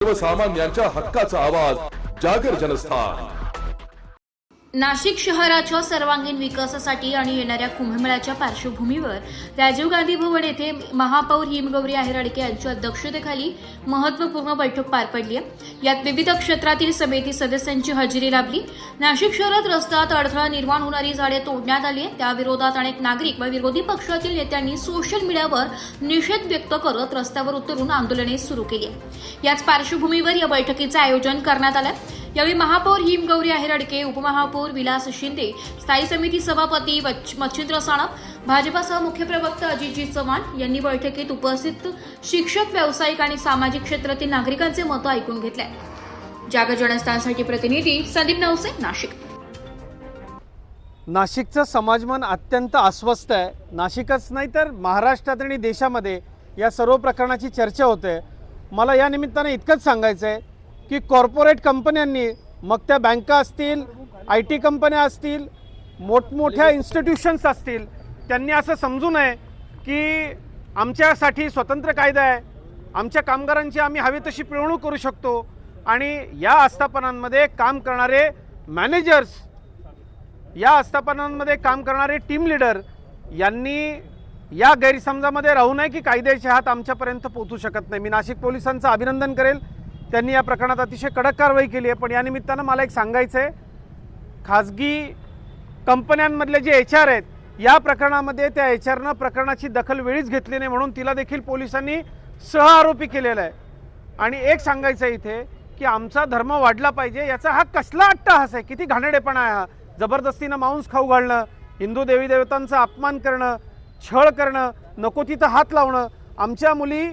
सर्वसामान्यांच्या हक्काचा आवाज जागर जनस्थान। नाशिक शहराच्या सर्वांगीण विकासासाठी आणि येणाऱ्या कुंभमेळ्याच्या पार्श्वभूमीवर राजीव गांधी भवन येथे महापौर हिमगौरी आहेरडके यांच्या अध्यक्षतेखाली महत्त्वपूर्ण बैठक पार पडली आहे। यात विविध क्षेत्रातील समिती सदस्यांची हजेरी लाभली। नाशिक शहरात रस्त्यात अडथळा निर्माण होणारी झाडे तोडण्यात आली आहे, त्याविरोधात अनेक नागरिक व विरोधी पक्षातील नेत्यांनी सोशल मीडियावर निषेध व्यक्त करत रस्त्यावर उतरून आंदोलने सुरू केली आहे। याच पार्श्वभूमीवर या बैठकीचे आयोजन करण्यात आले। यावेळी महापौर हिमगौरी आहेरडके, उपमहापौर विलास शिंदे, स्थायी समिती सभापती मच्छिंद्र सानप, भाजपासह मुख्य प्रवक्ता अजितजी चव्हाण यांनी बैठकीत उपस्थित शिक्षक, व्यावसायिक आणि सामाजिक क्षेत्रातील नागरिकांचे मतं ऐकून घेतले। जागर जनस्थानसाठी प्रतिनिधी संदीप नवसे, नाशिक। नाशिकचं समाजमन अत्यंत अस्वस्थ आहे। नाशिकच नाही तर महाराष्ट्रात आणि देशामध्ये या सर्व प्रकरणाची चर्चा होते। मला या निमित्ताने इतकंच सांगायचं आहे की कॉर्पोरेट कंपन्यांनी, मग त्या बँका असतील, IT कंपन्या असतील, मोठमोठ्या इन्स्टिट्यूशन्स असतील, त्यांनी असं समजू नये की आमच्यासाठी स्वतंत्र कायदा आहे, आमच्या कामगारांची आम्ही हवी तशी पिळवणूक करू शकतो आणि या आस्थापनांमध्ये काम करणारे मॅनेजर्स, या आस्थापनांमध्ये काम करणारे टीम लीडर यांनी या गैरसमजामध्ये राहू नये की कायद्याचे हात आमच्यापर्यंत पोहोचू शकत नाही। मी नाशिक पोलिसांचं अभिनंदन करेल, त्यांनी या प्रकरणात अतिशय कडक कारवाई केली आहे। पण या निमित्तानं मला एक सांगायचं आहे, खाजगी कंपन्यांमधले जे HR आहेत, या प्रकरणामध्ये त्या HRनं प्रकरणाची दखल वेळीच घेतली नाही, म्हणून तिला देखील पोलिसांनी सहआरोपी केलेला आहे। आणि एक सांगायचं आहे इथे की आमचा धर्म वाढला पाहिजे, याचा हा कसला अट्टहास आहे, किती घाणेरडेपणा आहे हा। जबरदस्तीनं मांस खाऊ घालणं, हिंदू देवी देवतांचा अपमान करणं, छळ करणं, नको तिथं हात लावणं। आमच्या मुली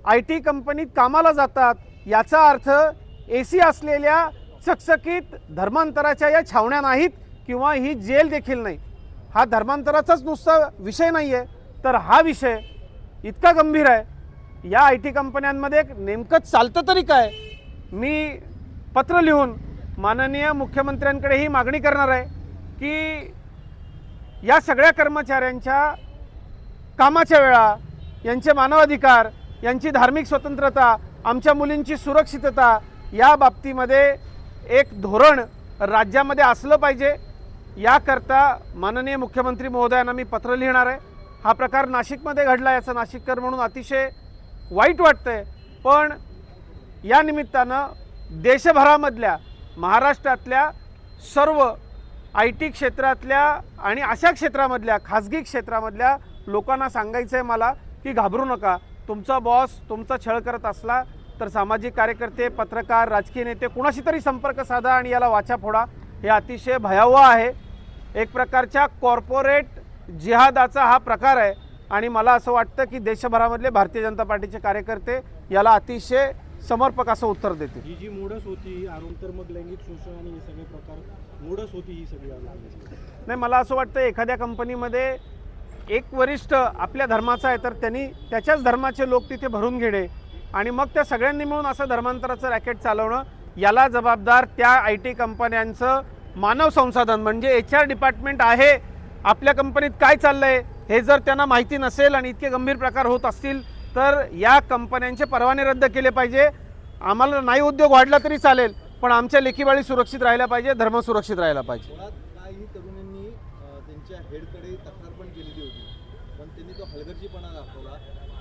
IT कंपनीत कामाला जातात, याचा अर्थ AC असलेल्या चकचकीत धर्मांतराच्या या छावण्या नाहीत किंवा ही जेल देखील नाही। हा धर्मांतराचाच नुसता विषय नाही आहे, तर हा विषय इतका गंभीर आहे। या IT कंपन्यांमध्ये नेमकं चालतं तरी काय? मी पत्र लिहून माननीय मुख्यमंत्र्यांकडे ही मागणी करणार आहे की या सगळ्या कर्मचाऱ्यांच्या कामाच्या वेळा, यांचे मानवाधिकार, यांची धार्मिक स्वतंत्रता, आमच्या मुलींची सुरक्षितता, या बाबतीमध्ये एक धोरण राज्यामध्ये असलं पाहिजे। याकरता माननीय मुख्यमंत्री महोदयांना मी पत्र लिहिणार आहे। हा प्रकार नाशिकमध्ये घडला, याचं नाशिककर म्हणून अतिशय वाईट वाटतंय। पण या निमित्तानं देशभरामधल्या, महाराष्ट्रातल्या सर्व IT क्षेत्रातल्या आणि अशा क्षेत्रामधल्या, खाजगी क्षेत्रामधल्या लोकांना सांगायचं आहे मला की घाबरू नका। तुमचा बॉस तुमचा छळ करत असला तर सामाजिक कार्यकर्ते, पत्रकार, राजकीय नेते कुणाशी तरी संपर्क साधा आणि याला वाचा फोडा। हे अतिशय भयावह आहे, एक प्रकारच्या कॉर्पोरेट जिहादाचा हा प्रकार आहे आणि मला असं वाटतं की देशभरामधले भारतीय जनता पार्टीचे कार्यकर्ते याला अतिशय समर्पक असं उत्तर देतील। ही जी मूडच होती, आरोंतर मग लैंगिक शोषण आणि हे सगळे प्रकार मूडच होती ही सगळी। नाही, मला असं वाटतं एखाद्या कंपनीमध्ये एक वरिष्ठ आपल्या धर्माचा आहे तर त्यांनी त्याच्याच धर्माचे लोक तिथे भरून घेणे आणि मग त्या सगळ्यांनी मिळून असं धर्मांतराचं रॅकेट चालवणं, याला जबाबदार त्या IT कंपन्यांचं मानव संसाधन म्हणजे HR डिपार्टमेंट आहे। आपल्या कंपनीत काय चाललंय हे जर त्यांना माहिती नसेल आणि इतके गंभीर प्रकार होत असतील तर या कंपन्यांचे परवाने रद्द केले पाहिजे। आम्हाला नाही उद्योग वाढला तरी चालेल, पण आमच्या लेखीबाळी सुरक्षित राहायला पाहिजे, धर्म सुरक्षित राहायला पाहिजे। काही तरुणांनी त्यांच्या हेडकडे तक्रार पण केलेली होती, पण त्यांनी तो हलगर्जीपणा दाखवला,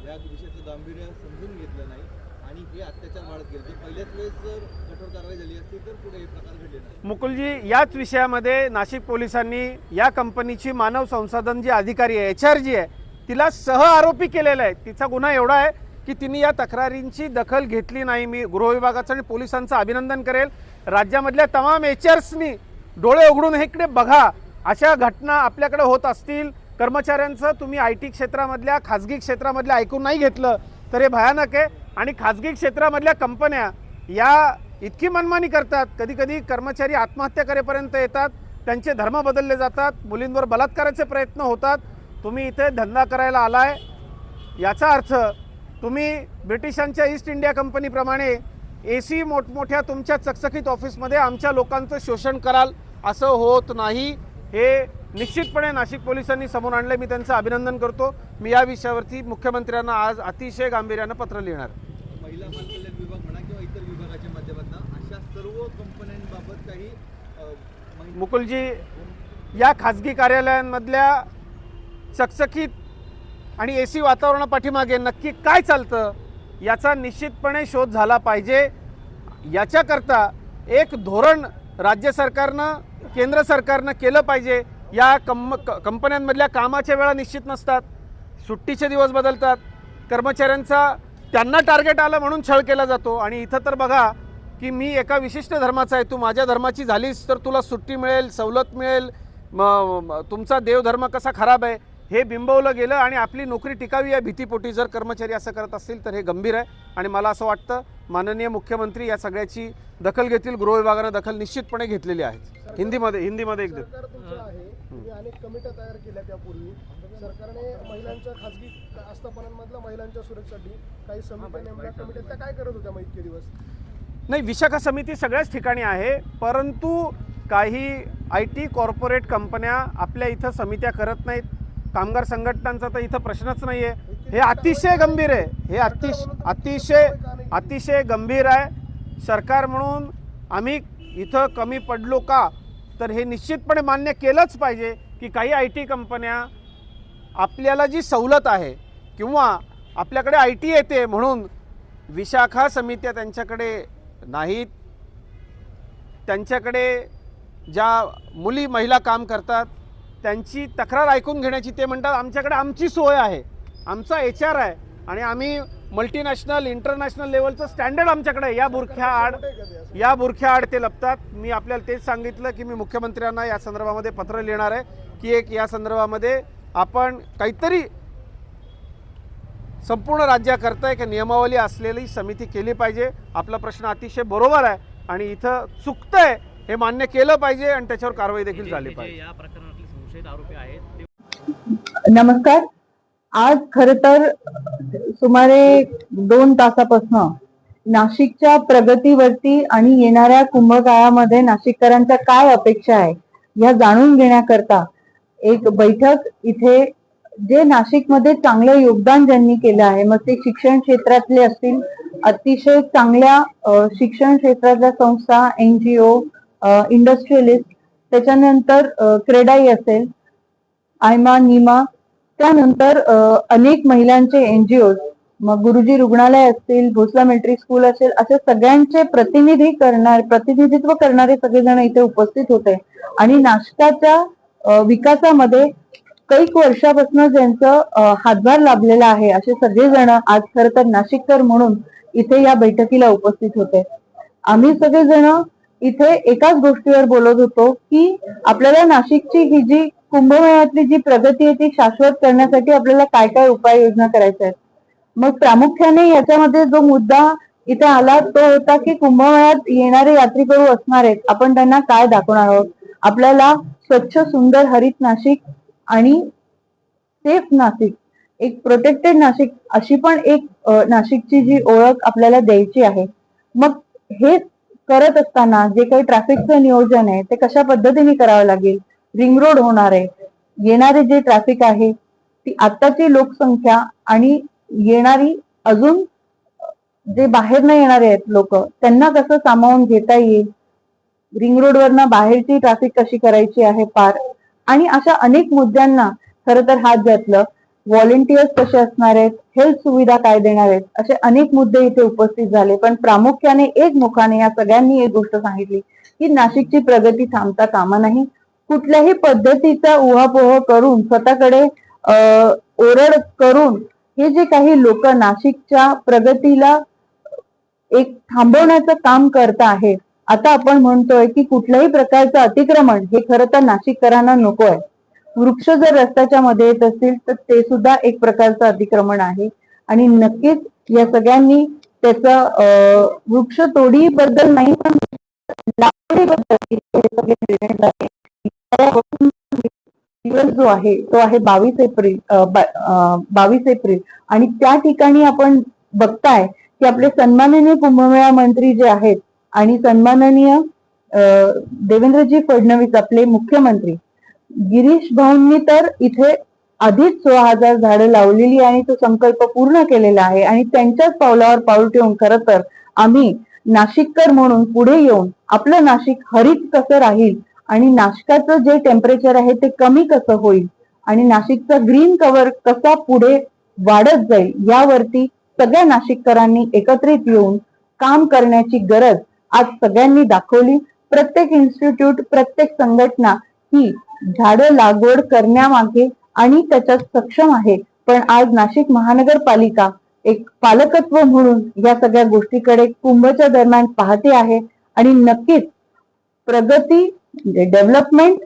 या विषयाचं गांभीर्य समजून घेतलं नाही आणि हे अत्याचार वाढत गेले। पहिल्याच वेळेस जर कठोर कारवाई झाली असती तर पुढे हे प्रकार घडले नाही। मुकुलजी, याच विषयामध्ये नाशिक पोलिसांनी या कंपनीची मानव संसाधन जी अधिकारी आहे, HR जी आहे, तिला सहआरोपी केलेला आहे। तिचा गुन्हा एवढा आहे की तिने या तक्रारींची दखल घेतली नाही। मी गृह विभागाचं आणि पोलिसांचं अभिनंदन करेल। राज्यामधल्या तमाम HRsनी डोळे उघडून इकडे बघा, अशा घटना आपल्याकडे होत असतील, कर्मचाऱ्यांचं तुम्ही IT क्षेत्रामधल्या, खाजगी क्षेत्रामधल्या ऐकून नाही घेतलं तर हे भयानक आहे। आणि खाजगी क्षेत्रामधल्या कंपन्या या इतकी मनमानी करतात, कधी कधी कर्मचारी आत्महत्या करेपर्यंत येतात, त्यांचे धर्म बदलले जातात, मुलींवर बलात्काराचे प्रयत्न होतात। तुम्ही इथे धंदा करायला आलाय, याचा अर्थ तुम्ही ब्रिटिशांच्या ईस्ट इंडिया कंपनीप्रमाणे AC मोठमोठ्या तुमच्या चकचकीत ऑफिसमध्ये आमच्या लोकांचं शोषण कराल, असं होत नाही। हे निश्चितपणे नाशिक पोलिसांनी समोर आणले, मी त्यांचं अभिनंदन करतो। मी या विषयावरती मुख्यमंत्र्यांना आज अतिशय गांभीर्यानं पत्र लिहिणार। महिला बाल कल्याण विभाग म्हणा किंवा काही मुकुलजी, या खाजगी कार्यालयांमधल्या चकचकीत आणि AC वातावरणापाठीमागे नक्की काय चालतं याचा निश्चितपणे शोध झाला पाहिजे. याच्याकरता एक धोरण राज्य सरकारनं, केंद्र सरकारनं केलं पाहिजे. या कंपन्यांमधल्या कामाच्या वेळा निश्चित नसतात, सुट्टीचे दिवस बदलतात, कर्मचाऱ्यांचा त्यांना टार्गेट आलं म्हणून छळ केला जातो. आणि इथं तर बघा की मी एका विशिष्ट धर्माचा आहे, तू माझ्या धर्माची झालीस तर तुला सुट्टी मिळेल, सवलत मिळेल, तुमचा देवधर्म कसा खराब आहे हे बिंबवलं गेलं आणि आपली नोकरी टिकावी या भीतीपोटी जर कर्मचारी असं करत असतील तर हे गंभीर आहे. आणि मला असं वाटतं माननीय मुख्यमंत्री या सगळ्याची दखल घेतील. गृह विभागानं दखल निश्चितपणे घेतलेली आहे. हिंदीमध्ये एक सरकार तुमचं आहे, तुम्ही अनेक कमिट्या तयार केल्या त्यापूर्वी. सरकारने महिलांच्या खाजगी आस्थापनांमधल्या महिलांच्या सुरक्षेसाठी काही समित्या नेमल्या. कमिट्या त्या काय करत होत्या मग इतके दिवस? नाही, विशाखा समिती सगळ्याच ठिकाणी आहे, परंतु काही IT कॉर्पोरेट कंपन्या आपल्या इथं समित्या करत नाहीत. कामगार संघटनांचा तर इथं प्रश्नच नाही आहे. हे अतिशय गंभीर आहे, हे अतिशय गंभीर आहे. सरकार म्हणून आम्ही इथं कमी पडलो का, तर हे निश्चितपणे मान्य केलंच पाहिजे की काही IT कंपन्या आपल्याला जी सवलत आहे किंवा आपल्याकडे IT येते म्हणून विशाखा समित्या त्यांच्याकडे नाहीत. त्यांच्याकडे ज्या मुली महिला काम करतात त्यांची तक्रार ऐकून घेण्याची, ते म्हणतात आमच्याकडे आमची सोय आहे, आमचा HR आहे आणि आम्ही मल्टीनॅशनल इंटरनॅशनल लेवलचं स्टँडर्ड आमच्याकडे. या बुरख्याआड ते लपतात. मी आपल्याला तेच सांगितलं की मी मुख्यमंत्र्यांना या संदर्भामध्ये पत्र लिहिणार आहे की एक या संदर्भामध्ये आपण काहीतरी संपूर्ण राज्याकरता एक नियमावली असलेली समिती केली पाहिजे. आपला प्रश्न अतिशय बरोबर आहे आणि इथं चुकतंय हे मान्य केलं पाहिजे आणि त्याच्यावर कारवाई देखील झाली पाहिजे. या प्रकरणातले संशयित आरोपी आहेत. नमस्कार. आज खर तर सुमारे 2 तासापासून नाशिकच्या प्रगतीवरती आणि येणाऱ्या कुंभकाळामध्ये नाशिककरांच्या काय अपेक्षा आहे या जाणून घेण्याकरता एक बैठक इथे, जे नाशिकमध्ये चांगलं योगदान ज्यांनी केलं आहे, मग ते शिक्षण क्षेत्रातले असतील, अतिशय चांगल्या शिक्षण क्षेत्रातल्या संस्था, NGO, इंडस्ट्रियलिस्ट, त्याच्यानंतर क्रेडाई असेल, आयमा, नीमा, त्यानंतर अनेक महिलांचे NGOs, मग गुरुजी रुग्णालय असतील, भोसला मिलिटरी स्कूल असेल, असे सगळ्यांचे प्रतिनिधित्व करणारे सगळेजण इथे उपस्थित होते. आणि नाशिकच्या विकासामध्ये कैक वर्षापासून ज्यांचं हातभार लाभलेला आहे असे सगळेजण आज खर तर नाशिककर म्हणून इथे या बैठकीला उपस्थित होते. आम्ही सगळेजण इथे एकाच गोष्टीवर बोलत होतो की आपल्याला नाशिकची ही जी कुंभमेळ्यातली जी प्रगती आहे ती शाश्वत करण्यासाठी आपल्याला काय काय उपाययोजना करायच्या आहेत. मग प्रामुख्याने याच्यामध्ये जो मुद्दा इथे आला तो होता की कुंभमेळ्यात येणारे यात्रेकरू असणार आहेत, आपण त्यांना काय दाखवणार आहोत. आपल्याला स्वच्छ, सुंदर, हरित नाशिक आणि सेफ नाशिक, एक प्रोटेक्टेड नाशिक अशी पण एक नाशिकची जी ओळख आपल्याला द्यायची आहे. मग हे करत असताना जे काही ट्रॅफिकचं नियोजन आहे ते कशा पद्धतीने करावं लागेल. रिंग रोड होणार आहे, येणारे जे ट्रॅफिक आहे ती आत्ताची लोकसंख्या आणि येणारी अजून जे बाहेर न येणारे आहेत लोक, त्यांना कसं सामावून घेता येईल, रिंग रोडवरनं बाहेरची ट्रॅफिक कशी करायची आहे पार, आणि अशा अनेक मुद्द्यांना खरं तर हात घातलं. व्हॉलेंटियर्स कसे असणार आहेत, हेल्थ सुविधा काय देणार आहेत, असे अनेक मुद्दे इथे उपस्थित झाले. पण प्रामुख्याने एकमुखाने या सगळ्यांनी एक गोष्ट सांगितली की नाशिकची प्रगती थांबता कामा नाही. कुठल्याही पद्धतीचा उहापोह करून, स्वतःकडे ओरड करून हे जे काही लोक नाशिकच्या प्रगतीला एक थांबवण्याचं काम करत आहेत, आता आपण म्हणतोय की कुठल्याही प्रकारचं अतिक्रमण हे खरं तर नाशिककरांना नको आहे. वृक्ष जर रस्त्याच्या मध्ये येत असतील तर ते सुद्धा एक प्रकारचं अतिक्रमण आहे. आणि नक्कीच या सगळ्यांनी त्याचं वृक्ष तोडीबद्दल नाही पण लागवडीबद्दल दिवस जो आहे तो आहे 22 एप्रिल. आणि त्या ठिकाणी आपण बघताय की आपले सन्माननीय कुंभमेळा मंत्री जे आहेत आणि सन्माननीय देवेंद्रजी फडणवीस आपले मुख्यमंत्री, गिरीश भाऊंनी तर इथे आधीच 16,000 झाडं लावलेली आणि तो संकल्प पूर्ण केलेला आहे. आणि त्यांच्याच पावलावर पाऊल ठेवून खरं तर आम्ही नाशिककर म्हणून पुढे येऊन आपलं नाशिक हरित कसं राहील आणि नाशिकाचं जे टेम्परेचर आहे ते कमी कसं होईल आणि नाशिकचा ग्रीन कव्हर कसा पुढे वाढत जाईल यावरती सगळ्या नाशिककरांनी एकत्रित येऊन काम करण्याची गरज आज सगळ्यांनी दाखवली. प्रत्येक इन्स्टिट्यूट, प्रत्येक संघटना ही झाडं लागवड करण्यामागे आणि त्याच्यात सक्षम आहे. पण आज नाशिक महानगरपालिका एक पालकत्व म्हणून या सगळ्या गोष्टीकडे कुंभच्या दरम्यान पाहते आहे आणि नक्कीच प्रगती म्हणजे डेव्हलपमेंट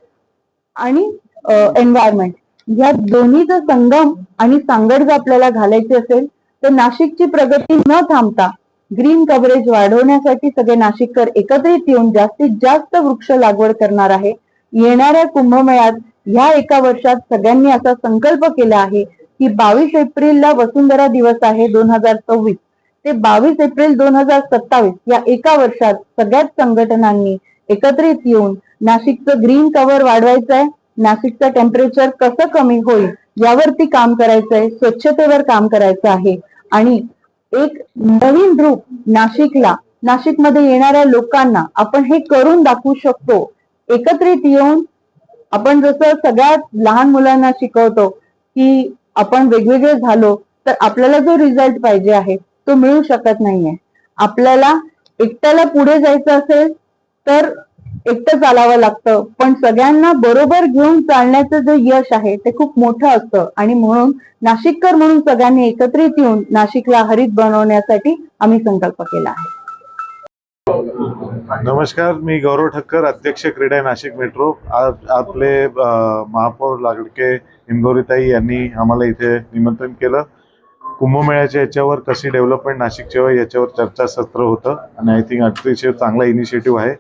आणि एन्व्हायरमेंट या दोन्हीचा संगम आणि सांगड जर आपल्याला घालायची असेल तर नाशिकची प्रगती न थांबता ग्रीन कव्हरेज वाढवण्यासाठी सगळे नाशिककर एकत्रित येऊन जास्तीत जास्त वृक्ष लागवड करणार आहे. येणाऱ्या कुंभमेळ्यात ह्या एका वर्षात सगळ्यांनी असा संकल्प केला आहे की 22 एप्रिलला वसुंधरा दिवस आहे 2024 ते 22 एप्रिल 2027 या एका वर्षात सगळ्याच संघटनांनी एकत्रित येऊन नाशिकचं ग्रीन कव्हर वाढवायचं आहे, नाशिकचं टेम्परेचर कसं कमी होईल यावरती काम करायचं आहे, स्वच्छतेवर काम करायचं आहे आणि एक नवीन रूप नाशिकला, नाशिकमध्ये येणाऱ्या लोकांना आपण हे करून दाखवू शकतो. एकत्रित येऊन आपण जसं सगळ्यात लहान मुलांना शिकवतो की आपण वेगवेगळे झालो तर आपल्याला जो रिझल्ट पाहिजे आहे तो मिळू शकत नाहीये. आपल्याला एकट्याला पुढे जायचं असेल तर एकटं चालावं लागतं, पण सगळ्यांना बरोबर घेऊन चालण्याचं जे यश आहे ते खूप मोठं असतं आणि म्हणून नाशिककर म्हणून सगळ्यांनी एकत्रित येऊन नाशिकला हरित बनवण्यासाठी आम्ही संकल्प केला आहे. नमस्कार, मी गौरव ठक्कर, अध्यक्ष क्रीडा नाशिक मेट्रो. आज आपले महापौर लाडके हिमगौरीताई यांनी आम्हाला इथे निमंत्रण केलं. कुंभमेळ्याच्या याच्यावर कशी डेव्हलपमेंट नाशिकच्या याच्यावर चर्चासत्र होतं आणि आय थिंक अतिशय चांगला इनिशिएटिव्ह आहे.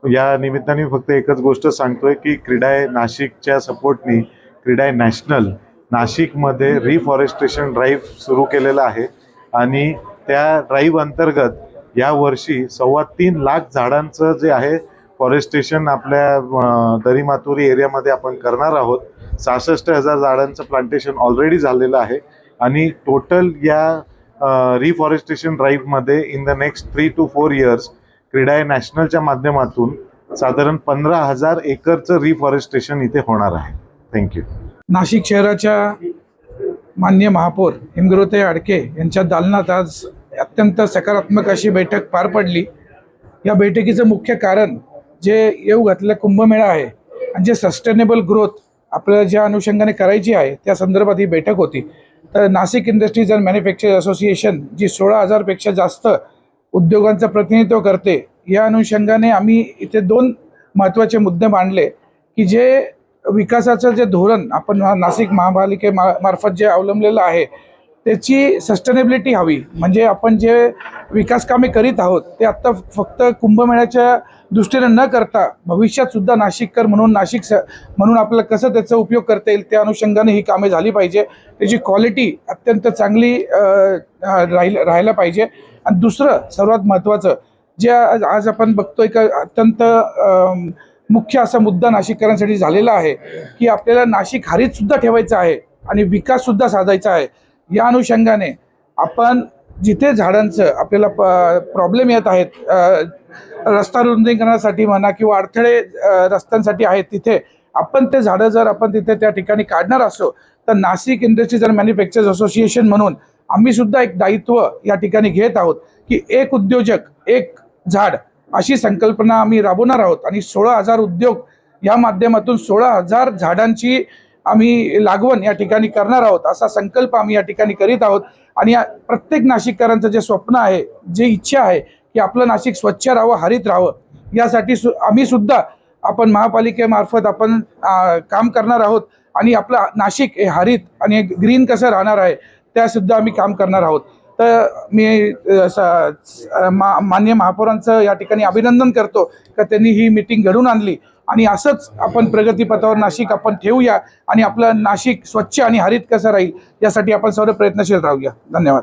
या निमित्ताने फक्त एकच गोष्ट सांगतोय की क्रीडाय नाशिकच्या सपोर्टनी क्रीडाय नॅशनल नाशिकमध्ये रिफॉरेस्टेशन ड्राईव्ह सुरू केलेला आहे आणि त्या ड्राईव्ह अंतर्गत यावर्षी 3.25 लाख झाडांचं जे आहे फॉरेस्टेशन आपल्या दरीमातुरी एरियामध्ये आपण करणार आहोत. 66,000 झाडांचं प्लांटेशन ऑलरेडी झालेलं आहे आणि टोटल या रिफॉरेस्टेशन ड्राईव्हमध्ये in the next 3 to 4 years CREDAI नॅशनलच्या माध्यमातून साधारण 15,000 एकरचं रिफॉरेस्टेशन इथे होणार आहे. थँक्यू. नाशिक शहराच्या माननीय महापौर हिमगौरीताई आडके यांच्या दालनात आज अत्यंत सकारात्मक अशी बैठक पार पडली. या बैठकीचं मुख्य कारण जे येऊ घातलेला कुंभमेळा आहे आणि जे सस्टेनेबल ग्रोथ आपल्याला ज्या अनुषंगाने करायची आहे त्या संदर्भात ही बैठक होती. तर Nashik industries and manufacture association जी 16,000पेक्षा जास्त उद्योगांचं प्रतिनिधित्व करते, या अनुषंगाने आम्ही इथे 2 महत्त्वाचे मुद्दे मांडले की जे विकासाचं जे धोरण आपण नाशिक महापालिकेमार्फत जे अवलंबलेलं आहे त्याची सस्टेनेबिलिटी हवी. म्हणजे आपण जे विकास कामे करीत आहोत ते आत्ता फक्त कुंभमेळ्याच्या दृष्टीने न करता भविष्यात सुद्धा नाशिककर म्हणून म्हणून आपल्याला कसं त्याचा उपयोग करता येईल त्या अनुषंगाने ही कामे झाली पाहिजे. त्याची क्वालिटी अत्यंत चांगली राहायला पाहिजे. आणि दुसरं सर्वात महत्त्वाचं जे आज आपण बघतोय का अत्यंत मुख्य असा मुद्दा नाशिककरांसाठी झालेला आहे की आपल्याला नाशिक हरितसुद्धा ठेवायचं आहे आणि विकाससुद्धा साधायचा आहे. या अनुषंगाने आपण जिथे झाडांचं आपल्याला प्रॉब्लेम येत आहेत, रस्ता रुंदीकरणासाठी म्हणा किंवा अडथळे रस्त्यांसाठी आहेत, तिथे आपण ते झाडं जर आपण तिथे त्या ठिकाणी काढणार असो तर Nashik industries and manufactures association म्हणून आम्ही सुद्धा एक दायित्व या ठिकाणी घेत आहोत की एक उद्योजक एक झाड अशी संकल्पना आम्ही राबवणार आहोत आणि 16,000 उद्योग या माध्यमातून 16,000 झाडांची आम्ही लागवण या ठिकाणी करणार आहोत असा संकल्प आम्ही या ठिकाणी करीत आहोत. आणि प्रत्येक नाशिककरांचं जे स्वप्न आहे, जे इच्छा आहे की आपलं नाशिक स्वच्छ राहावं, हरित राहावं, यासाठी आम्ही सुद्धा आपण महापालिकेमार्फत आपण काम करणार आहोत आणि आपलं नाशिक हे हरित आणि ग्रीन कसं राहणार आहे त्यासुद्धा आम्ही काम करणार आहोत. तर मी माननीय महापौरांचं या ठिकाणी अभिनंदन करतो की त्यांनी ही मीटिंग घडवून आणली आणि असंच आपण प्रगतीपथावर नाशिक आपण ठेवूया आणि आपलं नाशिक स्वच्छ आणि हरित कसं राहील यासाठी आपण सर्व प्रयत्नशील राहूया. धन्यवाद.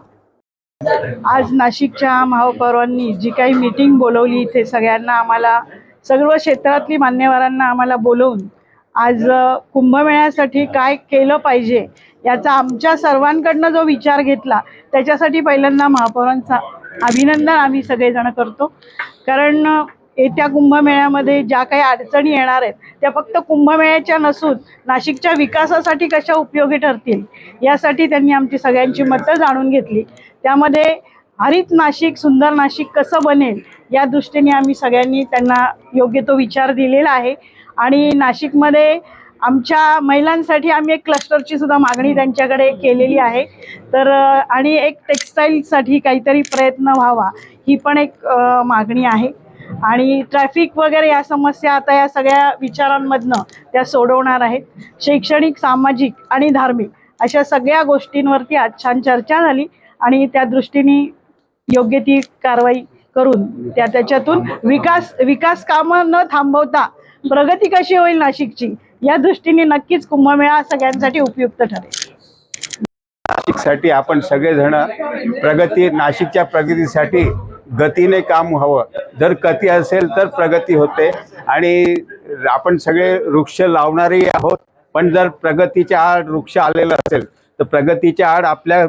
आज नाशिकच्या महापौरांनी जी काही मीटिंग बोलवली इथे सगळ्यांना, आम्हाला सर्व क्षेत्रातली मान्यवरांना आम्हाला बोलवून आज कुंभमेळ्यासाठी काय केलं पाहिजे याचा आमच्या सर्वांकडनं जो विचार घेतला त्याच्यासाठी पहिल्यांदा महापौरांचा अभिनंदन आम्ही सगळेजण करतो. कारण येत्या कुंभमेळ्यामध्ये ज्या काही अडचणी येणार आहेत त्या फक्त कुंभमेळ्याच्या नसून नाशिकच्या विकासासाठी कशा उपयोगी ठरतील यासाठी त्यांनी आमची सगळ्यांची मतं जाणून घेतली. त्यामध्ये हरित नाशिक, सुंदर नाशिक कसं बनेल या दृष्टीने आम्ही सगळ्यांनी त्यांना योग्य तो विचार दिलेला आहे. आणि नाशिकमध्ये आमच्या महिलांसाठी आम्ही एक क्लस्टरची सुद्धा मागणी त्यांच्याकडे केलेली आहे. तर आणि एक टेक्स्टाईलसाठी काहीतरी प्रयत्न व्हावा ही पण एक मागणी आहे. आणि ट्रॅफिक वगैरे या समस्या आता या सगळ्या विचारांमधनं त्या सोडवणार आहेत. शैक्षणिक, सामाजिक आणि धार्मिक अशा सगळ्या गोष्टींवरती आज छान चर्चा झाली आणि त्या दृष्टीने योग्य ती कारवाई करून त्याच्यातून विकास कामं न थांबवता प्रगती कशी होईल नाशिकची या दृष्टीने नक्कीच कुंभमेळा सगळ्यांसाठी उपयुक्त ठरेल. नाशिकसाठी आपण सगळेजण नाशिकच्या प्रगतीसाठी गतीने काम व्हावं. जर गती असेल तर प्रगती होते आणि आपण सगळे वृक्ष लावणारेही आहोत. पण जर प्रगतीच्या आड वृक्ष आलेला असेल तर प्रगतीच्या आड आपल्या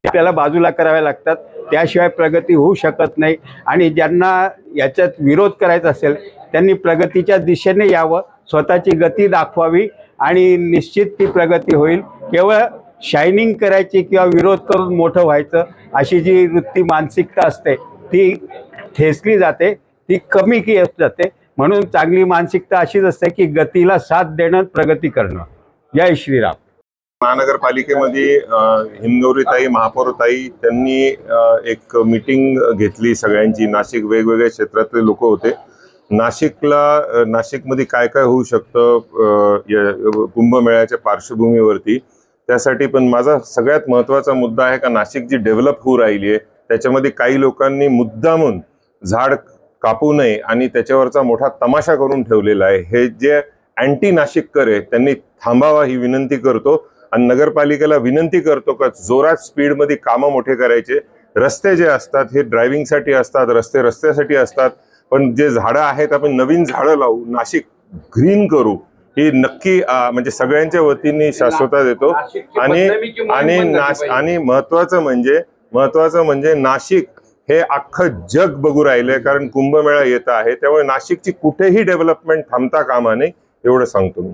आपल्याला बाजूला कराव्या लागतात. त्याशिवाय प्रगती होऊ शकत नाही. आणि ज्यांना याच्यात विरोध करायचा असेल त्यांनी प्रगतीच्या दिशेने यावं, स्वतःची गती दाखवावी आणि निश्चित ती प्रगती होईल. केवळ शायनिंग करायची किंवा विरोध करून मोठं व्हायचं अशी जी वृत्ती, मानसिकता असते ती ठेचली जाते, ती कमी केली जाते. म्हणून चांगली मानसिकता अशीच असते की गतीला साथ देणं, प्रगती करणं. जय श्रीराम. महानगरपालिकेमध्ये हिमगौरीताई, महापौरताई त्यांनी एक मीटिंग घेतली सगळ्यांची. नाशिक वेगवेगळ्या क्षेत्रातले लोक होते. नाशिकमध्ये काय काय होऊ शकतं कुंभमेळ्याच्या पार्श्वभूमीवरती, त्यासाठी पण माझा सगळ्यात महत्त्वाचा मुद्दा आहे का नाशिक जी डेव्हलप होऊ राहिली आहे त्याच्यामध्ये काही लोकांनी मुद्दामून झाड कापू नये आणि त्याच्यावरचा मोठा तमाशा करून ठेवलेला आहे. हे जे अँटी नाशिककर आहे त्यांनी थांबावा ही विनंती करतो. आणि नगरपालिकेला विनंती करतो का जोरात स्पीडमध्ये कामं मोठे करायचे. रस्ते जे असतात हे ड्रायव्हिंगसाठी असतात, रस्ते रस्त्यासाठी असतात. पण जे झाडं आहेत आपण नवीन झाडं लावू, नाशिक ग्रीन करू ही नक्की म्हणजे सगळ्यांच्या वतीने शाश्वता देतो. आणि महत्वाचं म्हणजे नाशिक हे अख्खं जग बघू राहिलंय कारण कुंभमेळा येत आहे. त्यामुळे नाशिकची कुठेही डेव्हलपमेंट थांबता कामा नये एवढं सांगतो मी.